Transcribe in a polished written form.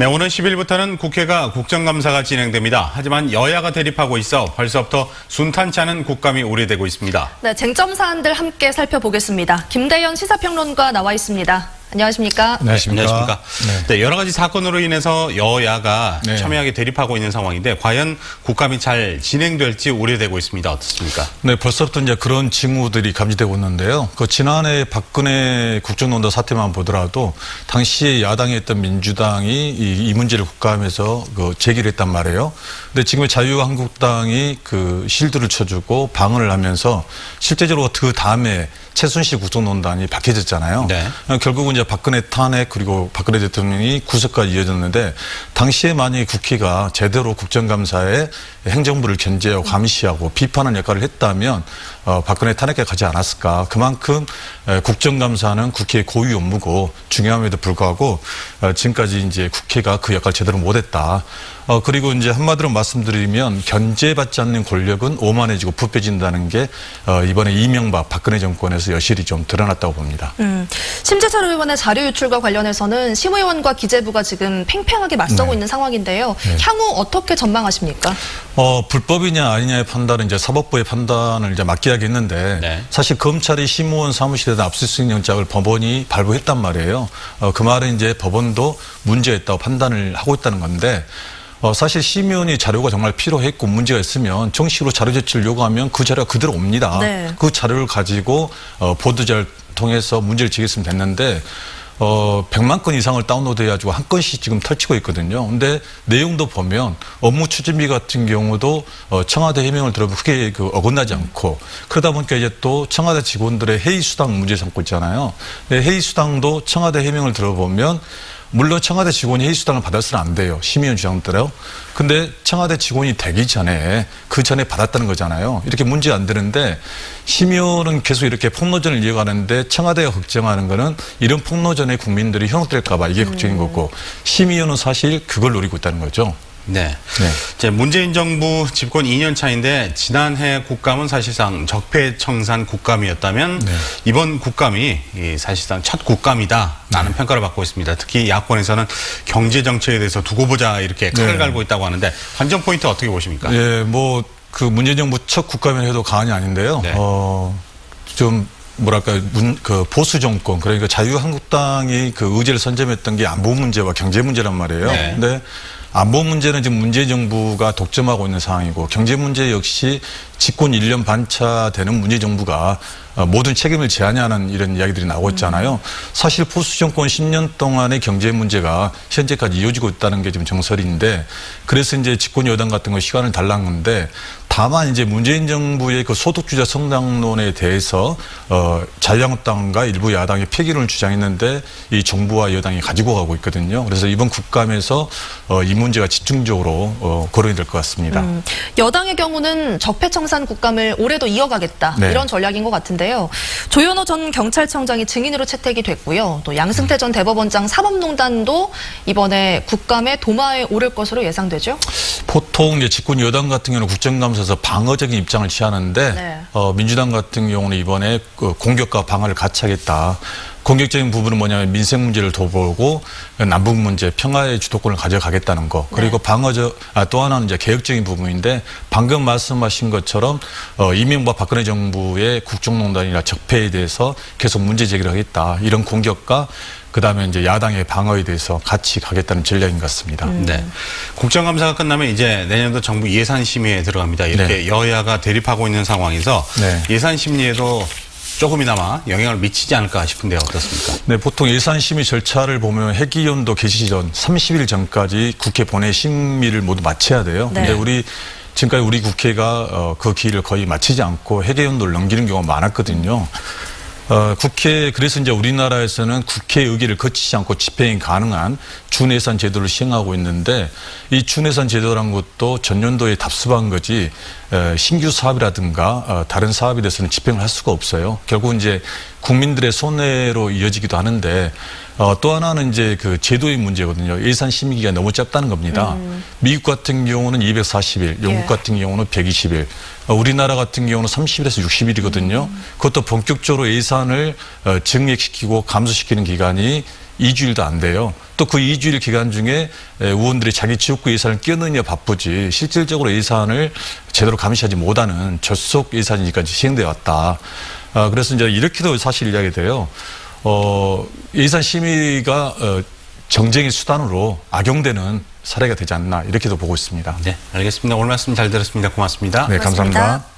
네, 오는 10일부터는 국회가 국정감사가 진행됩니다. 하지만 여야가 대립하고 있어 벌써부터 순탄치 않은 국감이 우려되고 있습니다. 네, 쟁점 사안들 함께 살펴보겠습니다. 김대현 시사평론가 나와 있습니다. 안녕하십니까? 안녕하십니까? 네, 여러 가지 사건으로 인해서 여야가 첨예하게 대립하고 있는 상황인데 과연 국감이 잘 진행될지 우려되고 있습니다. 어떻습니까? 네, 벌써부터 이제 그런 징후들이 감지되고 있는데요. 그 지난해 박근혜 국정농단 사태만 보더라도 당시에 야당에 있던 민주당이 이 문제를 국감에서 제기를 했단 말이에요. 근데 지금의 자유한국당이 그 실드를 쳐주고 방어를 하면서 실제적으로 그 다음에 최순실 국정농단이 밝혀졌잖아요. 네. 결국은 이제 박근혜 탄핵 그리고 박근혜 대통령이 구속까지 이어졌는데 당시에 만약에 국회가 제대로 국정감사에 행정부를 견제하고 감시하고 비판하는 역할을 했다면 박근혜 탄핵에 가지 않았을까. 그만큼 국정감사는 국회의 고유 업무고 중요함에도 불구하고 지금까지 이제 국회가 그 역할을 제대로 못했다. 그리고 이제 한마디로 말씀드리면 견제받지 않는 권력은 오만해지고 부패진다는 게 이번에 이명박 박근혜 정권에서 여실히 좀 드러났다고 봅니다. 심재철 의원의 자료 유출과 관련해서는 심의원과 기재부가 지금 팽팽하게 맞서고 있는 상황인데요. 향후 어떻게 전망하십니까? 불법이냐 아니냐의 판단은 이제 사법부의 판단을 이제 맡겨야겠는데 사실 검찰이 심의원 사무실에 대한 압수수색 영장을 법원이 발부했단 말이에요. 그 말은 이제 법원도 문제가 있다고 판단을 하고 있다는 건데 사실 심의원이 자료가 정말 필요했고 문제가 있으면 정식으로 자료 제출을 요구하면 그 자료가 그대로 옵니다. 그 자료를 가지고 보도자를 통해서 문제를 제기했으면 됐는데 100만 건 이상을 다운로드 해가지고 한 건씩 지금 펼치고 있거든요. 근데 내용도 보면 업무 추진비 같은 경우도 청와대 해명을 들어보면 크게 어긋나지 않고 그러다 보니까 이제 또 청와대 직원들의 회의 수당 문제 삼고 있잖아요. 회의 수당도 청와대 해명을 들어보면 물론 청와대 직원이 회의 수당을 받아서는 안 돼요. 심의원 주장대로. 근데 청와대 직원이 되기 전에 그 전에 받았다는 거잖아요. 이렇게 문제가 안 되는데 심의원은 계속 이렇게 폭로전을 이어가는데 청와대가 걱정하는 거는 이런 폭로전에 국민들이 현혹될까 봐 이게 걱정인 거고 심의원은 사실 그걸 노리고 있다는 거죠. 이제 문재인 정부 집권 2년 차인데 지난해 국감은 사실상 적폐청산 국감이었다면 이번 국감이 사실상 첫 국감이다라는 평가를 받고 있습니다. 특히 야권에서는 경제 정책에 대해서 두고 보자 이렇게 칼을 갈고 있다고 하는데 관전 포인트 어떻게 보십니까? 뭐 그 문재인 정부 첫 국감이라 해도 과언이 아닌데요. 좀 뭐랄까 그 보수 정권 그러니까 자유한국당이 그 의제를 선점했던 게 안보 문제와 경제 문제란 말이에요. 근데 안보 문제는 지금 문재인 정부가 독점하고 있는 상황이고 경제 문제 역시 집권 1년 반차 되는 문재인 정부가 모든 책임을 지하냐는 이런 이야기들이 나오고 있잖아요. 사실 보수 정권 10년 동안의 경제 문제가 현재까지 이어지고 있다는 게 지금 정설인데 그래서 이제 집권 여당 같은 거 시간을 달라는 건데 다만 이제 문재인 정부의 그 소득주자 성장론에 대해서 자유한국당과 일부 야당이 폐기론을 주장했는데 이 정부와 여당이 가지고 가고 있거든요. 그래서 이번 국감에서 이 문제가 집중적으로 거론이 될 것 같습니다. 여당의 경우는 적폐청산 국감을 올해도 이어가겠다 이런 전략인 것 같은데요. 조현오 전 경찰청장이 증인으로 채택이 됐고요. 또 양승태 전 대법원장 사법농단도 이번에 국감에 도마에 오를 것으로 예상되죠. 보통 이제 집권 여당 같은 경우는 국정감사에서 방어적인 입장을 취하는데 민주당 같은 경우는 이번에 공격과 방어를 같이 하겠다. 공격적인 부분은 뭐냐면 민생 문제를 도보고 남북 문제, 평화의 주도권을 가져가겠다는 거. 그리고 또 하나는 이제 개혁적인 부분인데 방금 말씀하신 것처럼 이명박 박근혜 정부의 국정농단이나 적폐에 대해서 계속 문제 제기를 하겠다. 이런 공격과 그다음에 이제 야당의 방어에 대해서 같이 가겠다는 전략인 것 같습니다. 국정감사가 끝나면 이제 내년도 정부 예산 심의에 들어갑니다. 이렇게 여야가 대립하고 있는 상황에서 예산 심의에도 조금이나마 영향을 미치지 않을까 싶은데 어떻습니까? 네, 보통 예산 심의 절차를 보면 회기연도 개시 전 30일 전까지 국회 본회 심의를 모두 마쳐야 돼요. 근데 지금까지 우리 국회가 그 기일을 거의 마치지 않고 회계연도를 넘기는 경우가 많았거든요. 국회 그래서 이제 우리나라에서는 국회 의결을 거치지 않고 집행이 가능한 준예산 제도를 시행하고 있는데 이 준예산 제도라는 것도 전년도에 답습한 거지 신규 사업이라든가 다른 사업에 대해서는 집행을 할 수가 없어요. 결국 이제 국민들의 손해로 이어지기도 하는데 또 하나는 이제 그 제도의 문제거든요. 예산 심의 기간이 너무 짧다는 겁니다. 미국 같은 경우는 240일, 영국 같은 경우는 120일, 우리나라 같은 경우는 30일에서 60일이거든요. 그것도 본격적으로 예산을 증액시키고 감소시키는 기간이 2주일도 안 돼요. 또 그 2주일 기간 중에 의원들이 자기 지역구 예산을 끼얹느냐 바쁘지 실질적으로 예산을 제대로 감시하지 못하는 절속 예산이니까지 시행되어 왔다. 그래서 이제 이렇게도 사실 이야기 돼요. 예산 심의가 정쟁의 수단으로 악용되는 사례가 되지 않나 이렇게도 보고 있습니다. 네, 알겠습니다. 오늘 말씀 잘 들었습니다. 고맙습니다. 네, 감사합니다.